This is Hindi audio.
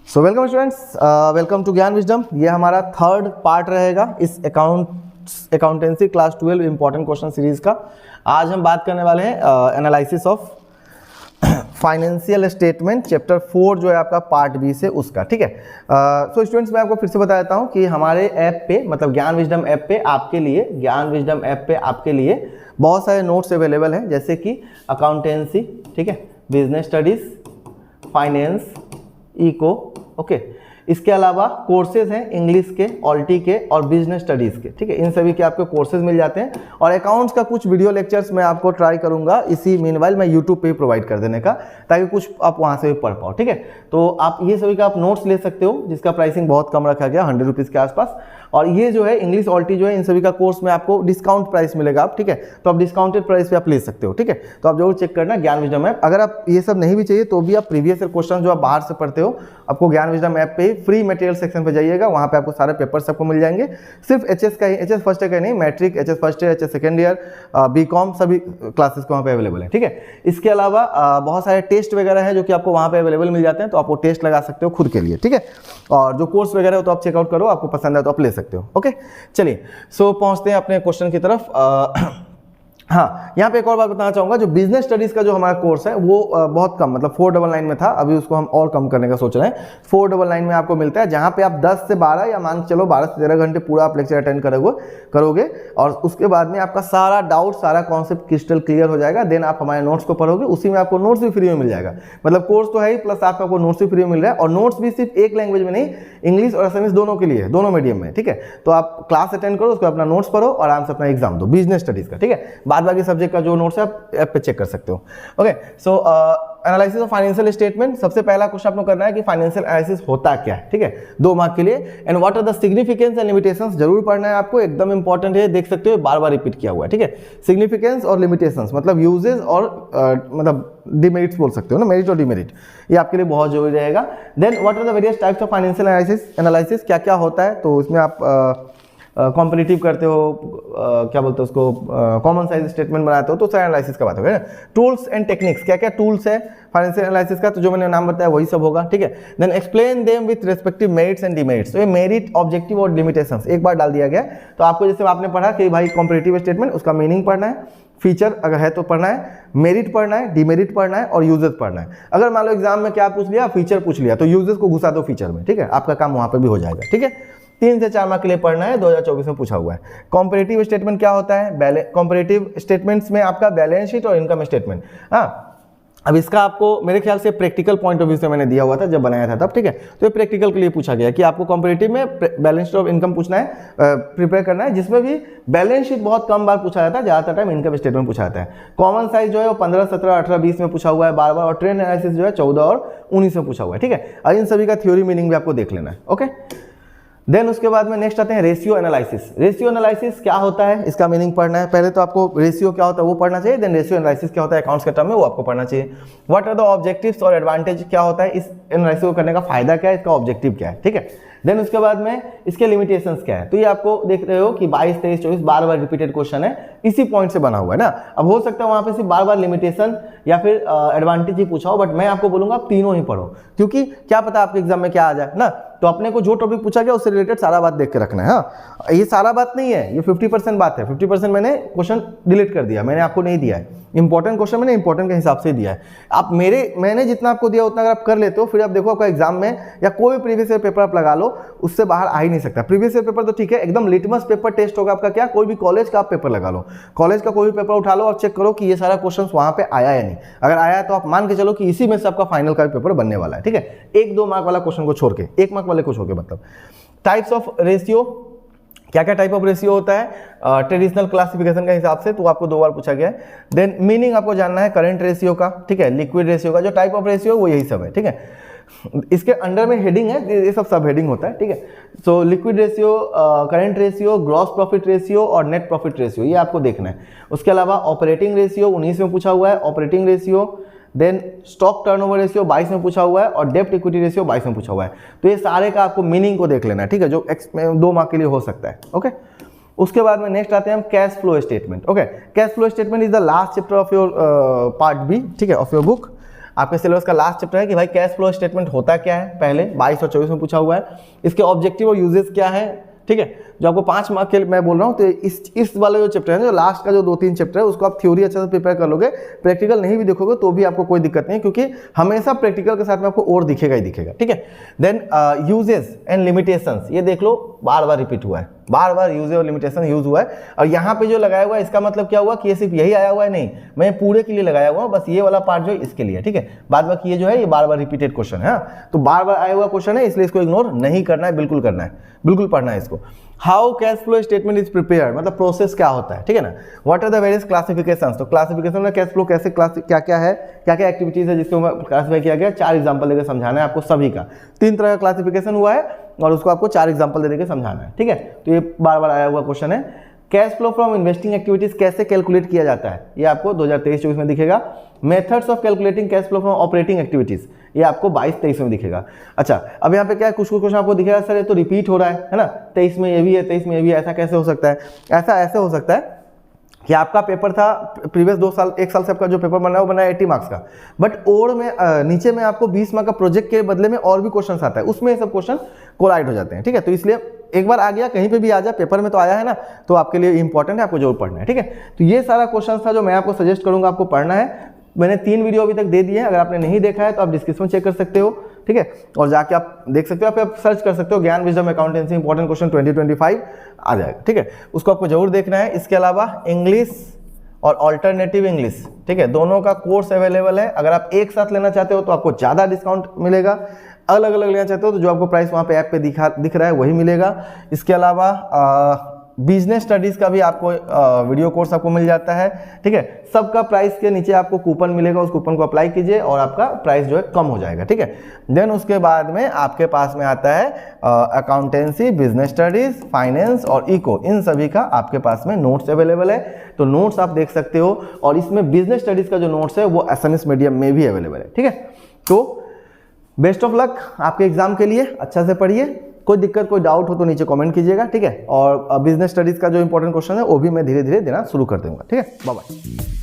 So welcome students, welcome to Gyan wisdom. ये हमारा थर्ड पार्ट रहेगा इस accountancy class 12 important question series का। आज हम बात करने वाले हैं analysis of financial statement chapter 4 जो है आपका पार्ट बी से उसका, ठीक है। सो स्टूडेंट्स, मैं आपको फिर से बता देता हूँ कि हमारे ऐप पे, मतलब ज्ञान विजडम ऐप पे आपके लिए बहुत सारे नोट्स अवेलेबल हैं, जैसे कि अकाउंटेंसी, ठीक है, business studies, finance, eco, okay. इसके अलावा कोर्सेज हैं इंग्लिश के, ऑल्टी के और बिजनेस स्टडीज़ के, ठीक है। इन सभी के आपको कोर्सेज मिल जाते हैं और अकाउंट्स का कुछ वीडियो लेक्चर्स मैं आपको ट्राई करूंगा इसी मीनवाइल मैं यूट्यूब पे ही प्रोवाइड कर देने का, ताकि कुछ आप वहाँ से भी पढ़ पाओ, ठीक है। तो आप ये सभी का आप नोट्स ले सकते हो, जिसका प्राइसिंग बहुत कम रखा गया, 100 रुपीज़ के आसपास। और ये जो है इंग्लिश ऑल्टी जो है, इन सभी का कोर्स में आपको डिस्काउंट प्राइस मिलेगा, आप, ठीक है। तो आप डिस्काउंटेड प्राइस पे आप ले सकते हो, ठीक है। तो आप जरूर चेक करना ज्ञान विजडम ऐप। अगर आप ये सब नहीं भी चाहिए तो भी आप प्रीवियस ईयर क्वेश्चन जो आप बाहर से पढ़ते हो, आपको ज्ञान विजडम ऐप पे ही फ्री मटेरियल सेक्शन पे जाइएगा, वहाँ पे आपको सारे पेपर सबको मिल जाएंगे। सिर्फ एचएस का ही, एचएस फर्स्ट ईयर का नहीं, matric, HS first year, HS second year, BCom, सभी क्लासेस को वहाँ पे अवेलेबल है, ठीक है। इसके अलावा बहुत सारे टेस्ट वगैरह हैं जो कि आपको वहाँ पे अवेलेबल मिल जाते हैं, तो आप वो टेस्ट लगा सकते हो खुद के लिए, ठीक है। और जो कोर्स वगैरह हो तो आप चेकआउट करो, आपको पसंद है तो आप ले सकते हो, ओके। चलिए, सो पहुंचते हैं अपने क्वेश्चन की तरफ। हाँ, यहाँ पे एक और बात बताना चाहूँगा, जो बिजनेस स्टडीज़ का जो हमारा कोर्स है वो बहुत कम, मतलब 499 में था, अभी उसको हम और कम करने का सोच रहे हैं। 499 में आपको मिलता है, जहाँ पे आप 10 से 12 या मान चलो 12 से 13 घंटे पूरा आप लेक्चर अटेंड करोगे और उसके बाद में आपका सारा डाउट, सारा कॉन्सेप्ट क्रिस्टल क्लियर हो जाएगा। देन आप हमारे नोट्स को पढ़ोगे, उसी में आपको नोट्स भी फ्री में मिल जाएगा। मतलब कोर्स तो है ही, प्लस आपको नोट्स भी फ्री में मिल रहा है, और नोट्स भी सिर्फ एक लैंग्वेज में नहीं, इंग्लिश और असमीज दोनों के लिए, दोनों मीडियम में, ठीक है। तो आप क्लास अटेंड करो, उसको अपना नोट्स पढ़ो और आराम से अपना एग्जाम दो बिजनेस स्टडीज़ का, ठीक है। बाद बाकी सब्जेक्ट का जो नोट्स है आप ऐप पे चेक कर सकते हो, okay. So analysis of financial statement, सबसे पहला क्वेश्चन आपको करना है कि फाइनेंशियल एनालिसिस होता क्या है, ठीक है, 2 मार्क के लिए। And what are the significance and limitations, जरूर पढ़ना है आपको, एकदम इंपॉर्टेंट है, देख सकते हो बार बार रिपीट किया हुआ है, ठीक है। सिग्निफिकेंस और लिमिटेशंस मतलब यूजेस और मतलब डिमेरिट्स बोल सकते हो ना, मेरिट और डिमेरिट, ये आपके लिए बहुत जरूरी रहेगा। Then what are the various types of financial analysis, क्या क्या होता है, तो इसमें आप कॉम्पिटिटिव करते हो, क्या बोलते हैं उसको, कॉमन साइज स्टेटमेंट बनाते हो, तो सारे एनालिसिस का बात होगा ना। टूल्स एंड टेक्निक्स, क्या क्या टूल्स है फाइनेंशियल एनालिसिस का, तो जो मैंने नाम बताया वही सब होगा, ठीक है। Then explain them with respective merits and demerits, तो ये मेरिट, ऑब्जेक्टिव और लिमिटेशंस एक बार डाल दिया गया। तो आपको जैसे आपने पढ़ा कि भाई कॉम्पिटिटिव स्टेटमेंट, उसका मीनिंग पढ़ना है, फीचर अगर है तो पढ़ना है, मेरिट पढ़ना है, डिमेरिट पढ़ना है और यूजेस पढ़ना है। अगर मान लो एग्जाम में क्या पूछ लिया, फीचर पूछ लिया, तो यूजेस को घुसा दो फीचर में, ठीक है, आपका काम वहां पर भी हो जाएगा, ठीक है। 3 से 4 मार्क के लिए पढ़ना है, 2024 में पूछा हुआ है। कॉम्परेटिव स्टेटमेंट क्या होता है, कॉम्परेटिव स्टेटमेंट्स में आपका बैलेंस शीट और इनकम स्टेटमेंट। हाँ, अब इसका आपको मेरे ख्याल से प्रैक्टिकल पॉइंट ऑफ व्यू से मैंने दिया हुआ था जब बनाया था तब, ठीक है। तो ये प्रैक्टिकल के लिए पूछा गया कि आपको कॉम्परेटिव में बैलेंस शीट ऑफ इनकम पूछना है, प्रिपेयर करना है, जिसमें भी बैलेंस शीट बहुत कम बार पूछा जाता है, ज़्यादातर टाइम इनकम स्टेटमेंट पूछा जाता है। कॉमन साइज जो है वो 15, 17, 18, 20 में पूछा हुआ है बार बार, और ट्रेंड एनालिसिस जो है 14 और 19 में पूछा हुआ है, ठीक है। और इन सभी का थ्योरी मीनिंग भी आपको देख लेना है, ओके। देन उसके बाद में नेक्स्ट आते हैं रेशियो एनालिसिस। रेशियो एनालिसिस क्या होता है, इसका मीनिंग पढ़ना है। पहले तो आपको रेशियो क्या होता है वो पढ़ना चाहिए, देन रेशियो एनालिसिस क्या होता है अकाउंट्स के टर्म में, वो आपको पढ़ना चाहिए। व्हाट आर द ऑब्जेक्टिव्स और एडवांटेज, क्या होता है इस एनालिसिस को करने का फायदा क्या है, इसका ऑब्जेक्टिव क्या है, ठीक है। देन उसके बाद में इसके लिमिटेशंस क्या है, तो ये आपको देख रहे हो कि 22, 23, 24 बार बार रिपीटेड क्वेश्चन है, इसी पॉइंट से बना हुआ है ना। अब हो सकता है वहां पे सिर्फ बार बार लिमिटेशन या फिर एडवांटेज ही पूछा हो, बट मैं आपको बोलूंगा आप तीनों ही पढ़ो, क्योंकि क्या पता आपके एग्जाम में क्या आ जाए ना। तो अपने को जो टॉपिक पूछा गया उससे रिलेटेड सारा बात देख के रखना है। हाँ, ये सारा बात नहीं है, ये 50% बात है, 50% मैंने क्वेश्चन डिलीट कर दिया, मैंने आपको नहीं दिया है। इंपॉर्टेंट क्वेश्चन मैंने इंपॉर्टेंट के हिसाब से दिया है। आप मैंने जितना आपको दिया उतना अगर आप कर लेते हो, फिर आप देखो आपका एग्जाम में या कोई भी प्रीवियस ईयर पेपर आप लगा लो, उससे बाहर आ ही नहीं सकता। प्रीवियस ईयर पेपर तो ठीक है, एकदम लिटमस पेपर टेस्ट होगा आपका, क्या कोई भी कॉलेज का आप पेपर लगा लो, कॉलेज का कोई भी पेपर उठा लो और चेक करो कि ये सारा क्वेश्चन वहां पे आया या नहीं। अगर आया है तो आप मान के चलो कि इसी में से आपका फाइनल का पेपर बनने वाला है, ठीक है। 1-2 मार्क वाला क्वेश्चन को छोड़ के, 1 मार्क वाले को छोड़ के, मतलब। टाइप्स ऑफ रेशियो, क्या क्या टाइप ऑफ रेशियो होता है ट्रेडिशनल क्लासिफिकेशन के हिसाब से, तो आपको 2 बार पूछा गया है। देन मीनिंग आपको जानना है करंट रेशियो का, ठीक है, लिक्विड रेशियो का, जो टाइप ऑफ रेशियो वो यही सब है, ठीक है। इसके अंडर में हेडिंग है, ये सब हेडिंग होता है, ठीक है। So liquid ratio, current ratio, gross profit ratio और नेट प्रॉफिट रेशियो, ये आपको देखना है। उसके अलावा ऑपरेटिंग रेशियो 19 में पूछा हुआ है, operating ratio. Then stock turnover ratio 22 में पूछा हुआ है और डेप्ट इक्विटी रेशियो 22 में पूछा हुआ है। तो ये सारे का आपको मीनिंग को देख लेना है, ठीक है, जो 2 मार्क के लिए हो सकता है, ओके। उसके बाद में नेक्स्ट आते हैं हम cash flow statement, okay. Cash flow statement is the last chapter of your part B, ठीक है, ऑफ योर बुक। आपके सिलेबस का लास्ट चैप्टर है कि भाई कैश फ्लो स्टेटमेंट होता क्या है, पहले 22 और 24 में पूछा हुआ है, इसके ऑब्जेक्टिव और यूजेस क्या है, ठीक है। जो आपको 5 मार्क के मैं बोल रहा हूँ, तो इस वाला जो चैप्टर है, जो लास्ट का जो 2-3 चैप्टर है, उसको आप थ्योरी अच्छे से प्रिपेयर कर लोगे, प्रैक्टिकल नहीं भी देखोगे तो भी आपको कोई दिक्कत नहीं है, क्योंकि हमेशा प्रैक्टिकल के साथ में आपको और दिखेगा ही दिखेगा, ठीक है। देन यूजेस एंड लिमिटेशंस, ये देख लो बार बार रिपीट हुआ है, बार बार यूज और लिमिटेशन यूज हुआ है। और यहाँ पे जो लगाया हुआ है इसका मतलब क्या हुआ कि ये सिर्फ यही आया हुआ है, नहीं, मैं पूरे के लिए लगाया हुआ हूँ, बस ये वाला पार्ट जो है इसके लिए, ठीक है। बाद बाकी ये जो है ये बार बार रिपीटेड क्वेश्चन है, तो बार बार आया हुआ क्वेश्चन है, इसलिए इसको इग्नोर नहीं करना है, बिल्कुल करना है, बिल्कुल पढ़ना है इसको। How cash flow statement is prepared, मतलब प्रोसेस क्या होता है, ठीक है ना। What are the various classifications, तो क्लासिफिकेशन में कैश फ्लो कैसे क्या क्या है, क्या क्या एक्टिविटीज है जिसको क्लासिफाई किया गया, 4 एग्जांपल देकर समझाना है आपको सभी का। 3 तरह का क्लासिफिकेशन हुआ है और उसको आपको 4 एग्जांपल दे देकर समझाना है, ठीक है। तो ये बार बार आया हुआ क्वेश्चन है। Cash flow from investing activities कैसे कैलकुलेट किया जाता है, ये आपको 2023-24 में दिखेगा। Methods of calculating cash flow from operating activities, ये आपको 22-23 में दिखेगा। अच्छा, अब यहाँ पे क्या है, कुछ क्वेश्चन आपको दिखेगा सर ये तो रिपीट हो रहा है ना, 23 में ये भी है, 23 में ये भी है, ऐसा कैसे हो सकता है। ऐसा ऐसे हो सकता है कि आपका पेपर था प्रीवियस 2 साल 1 साल से आपका जो पेपर बना है वो बना है 80 मार्क्स का, बट और में नीचे में आपको 20 मार्क का प्रोजेक्ट के बदले में और भी क्वेश्चन आता है, उसमें ये सब क्वेश्चन कोलाइड हो जाते हैं, ठीक है। तो इसलिए एक बार आ गया, कहीं पे भी आ जाए, पेपर में तो आया है ना, तो आपके लिए इंपॉर्टेंट है, आपको जरूर पढ़ना है, ठीक है। तो ये सारा क्वेश्चन था जो मैं आपको सजेस्ट करूंगा आपको पढ़ना है। मैंने 3 वीडियो अभी तक दे दिए हैं, अगर आपने नहीं देखा है तो आप डिस्क्रिप्शन चेक कर सकते हो, ठीक है, और जाके आप देख सकते हो, आप सर्च कर सकते हो ज्ञान विजडम अकाउंटेंसी इंपॉर्टेंट क्वेश्चन 2025 आ जाएगा, ठीक है, उसको आपको जरूर देखना है। इसके अलावा इंग्लिश और ऑल्टरनेटिव इंग्लिश, ठीक है, दोनों का कोर्स अवेलेबल है। अगर आप एक साथ लेना चाहते हो तो आपको ज़्यादा डिस्काउंट मिलेगा, अलग अलग लेना चाहते हो तो जो आपको प्राइस वहाँ पे ऐप पे दिख रहा है वही मिलेगा। इसके अलावा बिजनेस स्टडीज़ का भी आपको वीडियो कोर्स आपको मिल जाता है, ठीक है। सबका प्राइस के नीचे आपको कूपन मिलेगा, उस कूपन को अप्लाई कीजिए और आपका प्राइस जो है कम हो जाएगा, ठीक है। देन उसके बाद में आपके पास में आता है अकाउंटेंसी, बिजनेस स्टडीज़, फाइनेंस और इको, इन सभी का आपके पास में नोट्स अवेलेबल है, तो नोट्स आप देख सकते हो। और इसमें बिजनेस स्टडीज़ का जो नोट्स है वो एसएमएस मीडियम में भी अवेलेबल है, ठीक है। तो बेस्ट ऑफ लक आपके एग्जाम के लिए, अच्छा से पढ़िए। कोई दिक्कत कोई डाउट हो तो नीचे कमेंट कीजिएगा, ठीक है। और बिजनेस स्टडीज का जो इंपॉर्टेंट क्वेश्चन है वो भी मैं धीरे धीरे देना शुरू कर दूंगा, ठीक है। Bye bye.